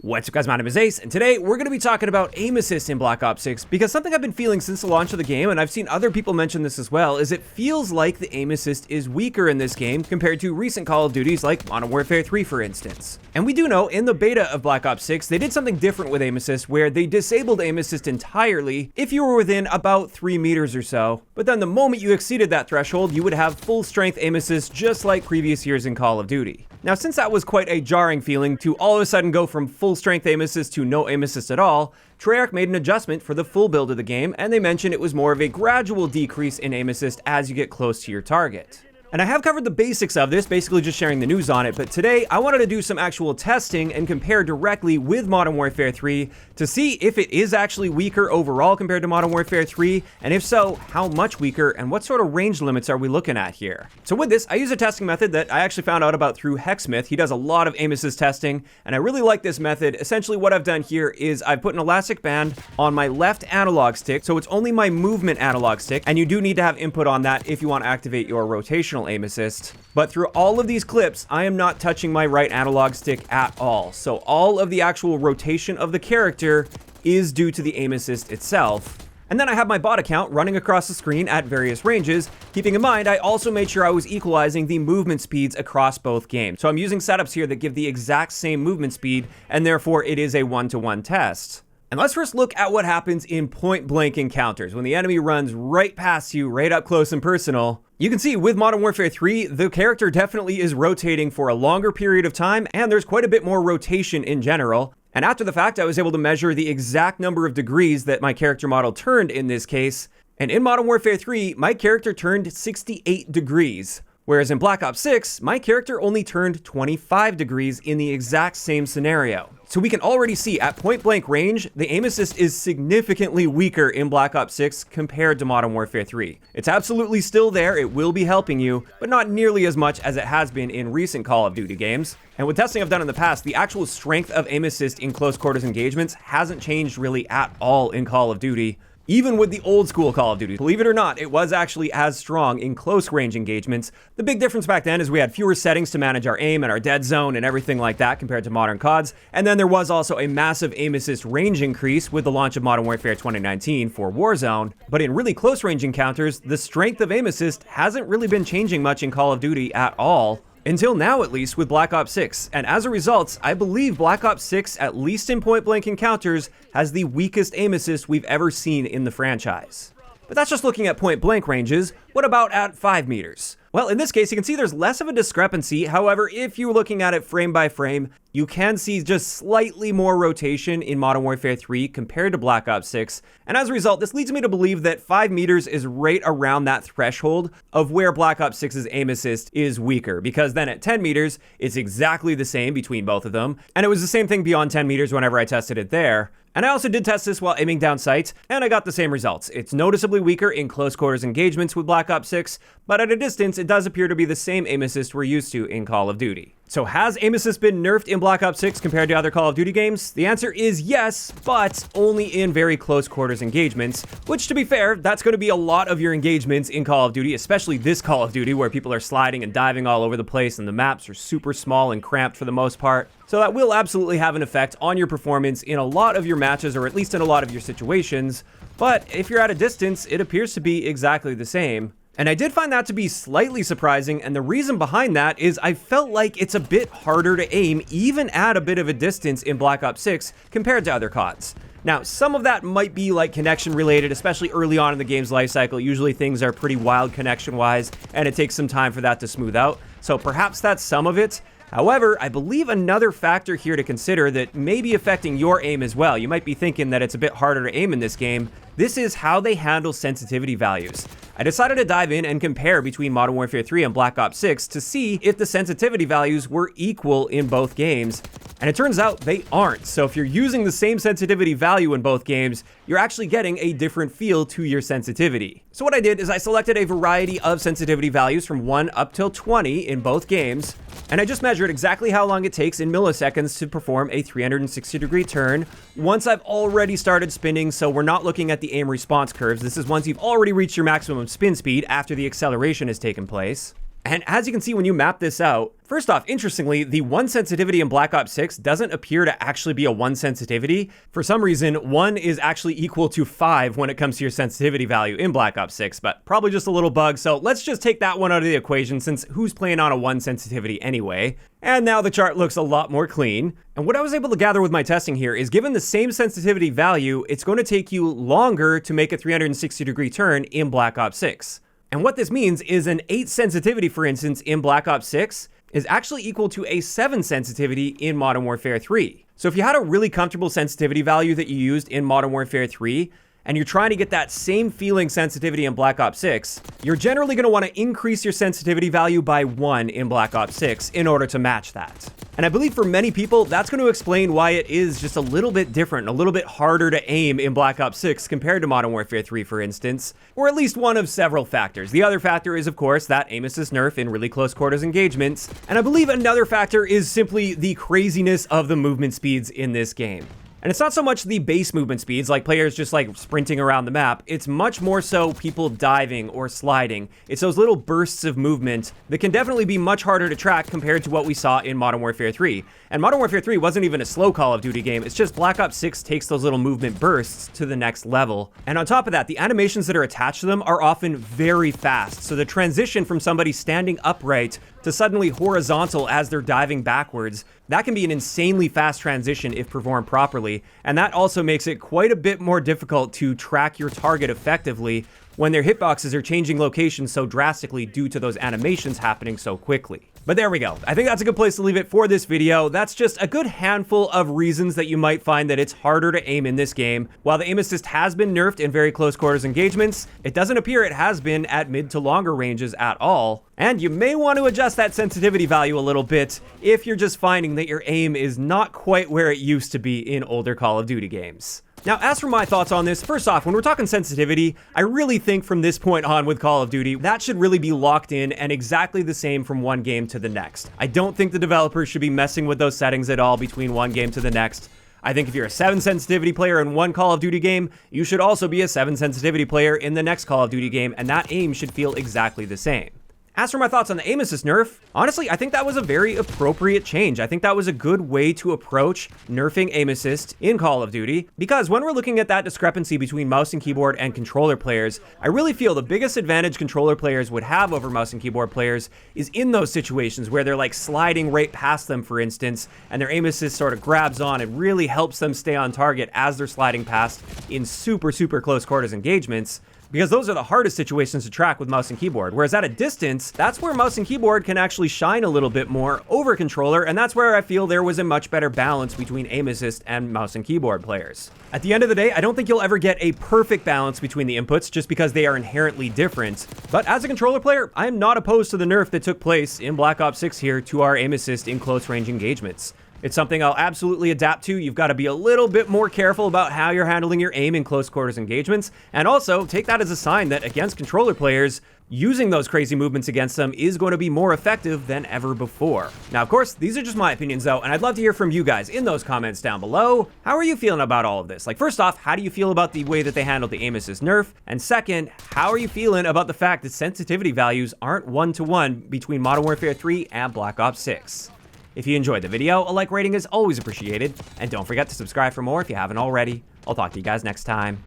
What's up guys, my name is Ace, and today we're going to be talking about aim assist in Black Ops 6 because something I've been feeling since the launch of the game, and I've seen other people mention this as well, is it feels like the aim assist is weaker in this game compared to recent Call of Duties like Modern Warfare 3 for instance. And we do know in the beta of Black Ops 6 they did something different with aim assist where they disabled aim assist entirely if you were within about 3 meters or so, but then the moment you exceeded that threshold you would have full strength aim assist just like previous years in Call of Duty. Now, since that was quite a jarring feeling to all of a sudden go from full strength aim assist to no aim assist at all, Treyarch made an adjustment for the full build of the game, and they mentioned it was more of a gradual decrease in aim assist as you get close to your target. And I have covered the basics of this, basically just sharing the news on it, but today I wanted to do some actual testing and compare directly with Modern Warfare 3 to see if it is actually weaker overall compared to Modern Warfare 3, and if so, how much weaker and what sort of range limits are we looking at here. So with this, I use a testing method that I actually found out about through Hexsmith. He does a lot of aim assist testing, and I really like this method. Essentially what I've done here is I've put an elastic band on my left analog stick, so it's only my movement analog stick, and you do need to have input on that if you want to activate your rotational aim assist. But through all of these clips, I am not touching my right analog stick at all. So all of the actual rotation of the character is due to the aim assist itself. And then I have my bot account running across the screen at various ranges. Keeping in mind, I also made sure I was equalizing the movement speeds across both games. So I'm using setups here that give the exact same movement speed, and therefore it is a one-to-one test. And let's first look at what happens in point-blank encounters. When the enemy runs right past you, right up close and personal, you can see with Modern Warfare 3, the character definitely is rotating for a longer period of time, and there's quite a bit more rotation in general. And after the fact, I was able to measure the exact number of degrees that my character model turned in this case. And in Modern Warfare 3, my character turned 68 degrees. Whereas in Black Ops 6, my character only turned 25 degrees in the exact same scenario. So we can already see at point blank range, the aim assist is significantly weaker in Black Ops 6 compared to Modern Warfare 3. It's absolutely still there, it will be helping you, but not nearly as much as it has been in recent Call of Duty games. And with testing I've done in the past, the actual strength of aim assist in close quarters engagements hasn't changed really at all in Call of Duty. Even with the old school Call of Duty, believe it or not, it was actually as strong in close range engagements. The big difference back then is we had fewer settings to manage our aim and our dead zone and everything like that compared to modern CODs. And then there was also a massive aim assist range increase with the launch of Modern Warfare 2019 for Warzone. But in really close range encounters, the strength of aim assist hasn't really been changing much in Call of Duty at all. Until now, at least, with Black Ops 6. And as a result, I believe Black Ops 6, at least in point-blank encounters, has the weakest aim assist we've ever seen in the franchise. But that's just looking at point-blank ranges. What about at 5 meters? Well, in this case, you can see there's less of a discrepancy. However, if you're looking at it frame by frame, you can see just slightly more rotation in Modern Warfare 3 compared to Black Ops 6. And as a result, this leads me to believe that 5 meters is right around that threshold of where Black Ops 6's aim assist is weaker. Because then at 10 meters, it's exactly the same between both of them. And it was the same thing beyond 10 meters whenever I tested it there. And I also did test this while aiming down sights, and I got the same results. It's noticeably weaker in close quarters engagements with Black Ops 6, but at a distance, it does appear to be the same aim assist we're used to in Call of Duty. So has aim assist been nerfed in Black Ops 6 compared to other Call of Duty games? The answer is yes, but only in very close quarters engagements, which to be fair, that's going to be a lot of your engagements in Call of Duty, especially this Call of Duty where people are sliding and diving all over the place and the maps are super small and cramped for the most part. So that will absolutely have an effect on your performance in a lot of your matches, or at least in a lot of your situations. But if you're at a distance, it appears to be exactly the same. And I did find that to be slightly surprising, and the reason behind that is I felt like it's a bit harder to aim even at a bit of a distance in Black Ops 6 compared to other CODs. Now, some of that might be like connection related, especially early on in the game's life cycle. Usually things are pretty wild connection wise, and it takes some time for that to smooth out. So perhaps that's some of it. However, I believe another factor here to consider that may be affecting your aim as well. You might be thinking that it's a bit harder to aim in this game. This is how they handle sensitivity values. I decided to dive in and compare between Modern Warfare 3 and Black Ops 6 to see if the sensitivity values were equal in both games. And it turns out they aren't. So if you're using the same sensitivity value in both games, you're actually getting a different feel to your sensitivity. So what I did is I selected a variety of sensitivity values from 1 up till 20 in both games, and I just measured exactly how long it takes in milliseconds to perform a 360-degree turn once I've already started spinning. So we're not looking at the aim response curves. This is once you've already reached your maximum spin speed after the acceleration has taken place. And as you can see when you map this out, first off, interestingly, the 1 sensitivity in Black Ops 6 doesn't appear to actually be a 1 sensitivity. For some reason, 1 is actually equal to 5 when it comes to your sensitivity value in Black Ops 6, but probably just a little bug, so let's just take that one out of the equation since who's playing on a 1 sensitivity anyway? And now the chart looks a lot more clean. And what I was able to gather with my testing here is given the same sensitivity value, it's going to take you longer to make a 360-degree turn in Black Ops 6. And what this means is an 8 sensitivity, for instance, in Black Ops 6 is actually equal to a 7 sensitivity in Modern Warfare 3. So if you had a really comfortable sensitivity value that you used in Modern Warfare 3, and you're trying to get that same feeling sensitivity in Black Ops 6, you're generally going to want to increase your sensitivity value by 1 in Black Ops 6 in order to match that. And I believe for many people, that's going to explain why it is just a little bit different, a little bit harder to aim in Black Ops 6 compared to Modern Warfare 3, for instance, or at least one of several factors. The other factor is, of course, that aim assist nerf in really close quarters engagements. And I believe another factor is simply the craziness of the movement speeds in this game. And it's not so much the base movement speeds, like players just like sprinting around the map. It's much more so people diving or sliding. It's those little bursts of movement that can definitely be much harder to track compared to what we saw in Modern Warfare 3. And Modern Warfare 3 wasn't even a slow Call of Duty game. It's just Black Ops 6 takes those little movement bursts to the next level. And on top of that, the animations that are attached to them are often very fast. So the transition from somebody standing upright to suddenly horizontal as they're diving backwards, that can be an insanely fast transition if performed properly, and that also makes it quite a bit more difficult to track your target effectively when their hitboxes are changing locations so drastically due to those animations happening so quickly. But there we go. I think that's a good place to leave it for this video. That's just a good handful of reasons that you might find that it's harder to aim in this game. While the aim assist has been nerfed in very close quarters engagements, it doesn't appear it has been at mid to longer ranges at all. And you may want to adjust that sensitivity value a little bit if you're just finding that your aim is not quite where it used to be in older Call of Duty games. Now, as for my thoughts on this, first off, when we're talking sensitivity, I really think from this point on with Call of Duty, that should really be locked in and exactly the same from one game to the next. I don't think the developers should be messing with those settings at all between one game to the next. I think if you're a 7 sensitivity player in one Call of Duty game, you should also be a 7 sensitivity player in the next Call of Duty game, and that aim should feel exactly the same. As for my thoughts on the aim assist nerf, honestly, I think that was a very appropriate change. I think that was a good way to approach nerfing aim assist in Call of Duty, because when we're looking at that discrepancy between mouse and keyboard and controller players, I really feel the biggest advantage controller players would have over mouse and keyboard players is in those situations where they're like sliding right past them, for instance, and their aim assist sort of grabs on and really helps them stay on target as they're sliding past in super close quarters engagements. Because those are the hardest situations to track with mouse and keyboard. Whereas at a distance, that's where mouse and keyboard can actually shine a little bit more over controller, and that's where I feel there was a much better balance between aim assist and mouse and keyboard players. At the end of the day, I don't think you'll ever get a perfect balance between the inputs just because they are inherently different. But as a controller player, I am not opposed to the nerf that took place in Black Ops 6 here to our aim assist in close range engagements. It's something I'll absolutely adapt to. You've got to be a little bit more careful about how you're handling your aim in close quarters engagements, and also take that as a sign that against controller players, using those crazy movements against them is going to be more effective than ever before. Now, of course, these are just my opinions though, and I'd love to hear from you guys in those comments down below. How are you feeling about all of this? Like, first off, how do you feel about the way that they handled the aim assist nerf? And second, how are you feeling about the fact that sensitivity values aren't one-to-one between Modern Warfare 3 and Black Ops 6? If you enjoyed the video, a like rating is always appreciated, and don't forget to subscribe for more if you haven't already. I'll talk to you guys next time.